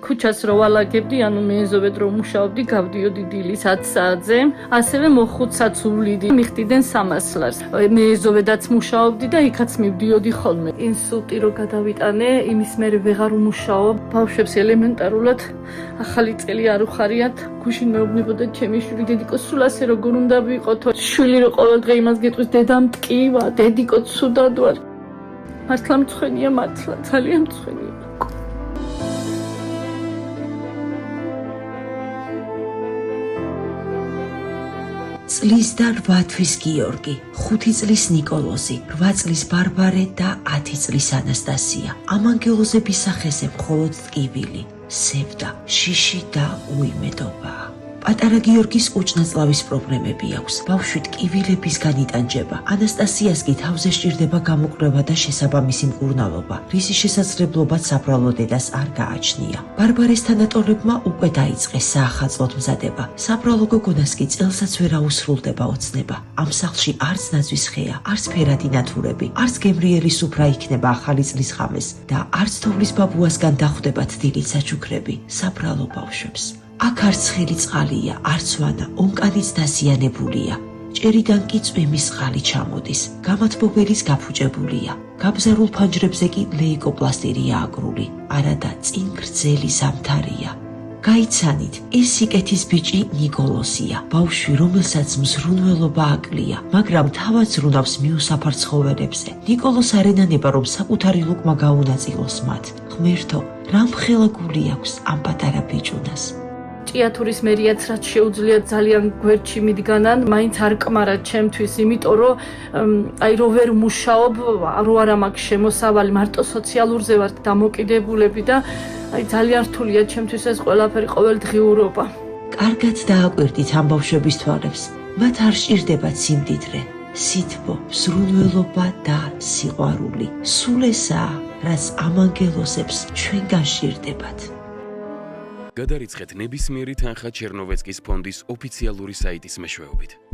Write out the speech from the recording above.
ქუჩას რო ვალაგებდი, ანუ მეეზოვეთ რომ მუშაობდი, გავდიოდი დილის 10 საათზე, ასევე მოხუცაც უვლიდი, მიხდიდნენ 300 ლარს. მეეზოვედაც მუშაობდი და იქაც მივდიოდი ხოლმე. ინსულტი რო გადავიტანე, იმის მერე ვეღარ ვმუშაობ. ბავშვებს ელემენტარულად ახალი წელი არ უხარიათ. გუშინ მეუბნებოდა ჩემი შვილი, დედიკო, სულ ასე როგორ უნდა ვიყოთო. შვილი რო ყოველდღე იმას გეტყვის, დედა მტკივა, დედიკო, ცუდად ვარ. მართლა მწვენია, მართლა ძალიან მწვენია. წლის და 8 თვის გიორგი, 5 წლის ნიკოლოზი, 8 წლის ბარბარე და 10 წლის ანასტასია. ამ ანგელოზების სახეზე მხოლოდ ტკივილი, სევდა, შიში და უიმედობა. პატარა გიორგის კუჭნაწლავის პრობლემები აქვს. ბავშვი ტკივილებისგან იტანჯება. ანასტასიას კი თავზე სჭირდება გამოკვლევა და შესაბამისი მკურნალობა, რის შესაძლებლობაც საბრალო დედას არ გააჩნია. ბარბარეს თანატოლებმა უკვე დაიწყეს საახალწლოდ მზადება. საბრალო გოგონას კი წელსაც ვერ აუსრულდება ოცნება. ამ სახლში არც ნაძვის ხეა, არც ფერადი ნათურები, არც გემრიელი სუფრა იქნება ახალი წლის ღამეს და არც თოვლის ბაბუასგან დახვდებათ დილით საჩუქრები. საბრალო ბავშვებს. აქ არც ხელი წყალია, არც ვანა, ონკანიც დაზიანებულია. ჭერიდან კი წვიმის წყალი ჩამოდის, გამათბობელის გაფუჭებულია. გაბზარულ ფანჯრებზე კი ლეიკოპლასტირია აგრული, არადა წინ გრძელი ზამთარია. გაიცანით, ეს სიკეთის ბიჭი ნიკოლოზია, ბავშვი, რომელსაც მზრუნველობა აკლია, მაგრამ თავად ზრუნავს მიუსაფარ ცხოველებზე. ნიკოლოზ არენანება, რომ საკუთარი ლუკმა გაუნაწილოს მათ. ღმერთო, რა მხელა გული აქვს ამ პატარა ბიჭუნას. ჭიათურის მერიაც რაც შეუძლია ძალიან გვერდში მიდგანან, მაინც არ კმარა ჩემთვის, იმიტომ რომ აი რო ვერ მუშაობ, რო არა მაქვს შემოსავალი, მარტო სოციალურზე ვარ დამოკიდებულები და აი ძალიან რთულია ჩემთვის ეს ყველაფერი ყოველდღიურობა. კარგად დააკვირდით ამ ბავშვების თვალებს. მათ არ სჭირდებათ სიმდიდრე, სითბო, მსრულველობა და სიყვარული. სულ ესაა, რაც ამ ანგელოზებს ჩვენგან სჭირდებათ. გადარიცხეთ ნებისმიერი თანხა ჩერნოვეცკის ფონდის ოფიციალური საიტის მეშვეობით.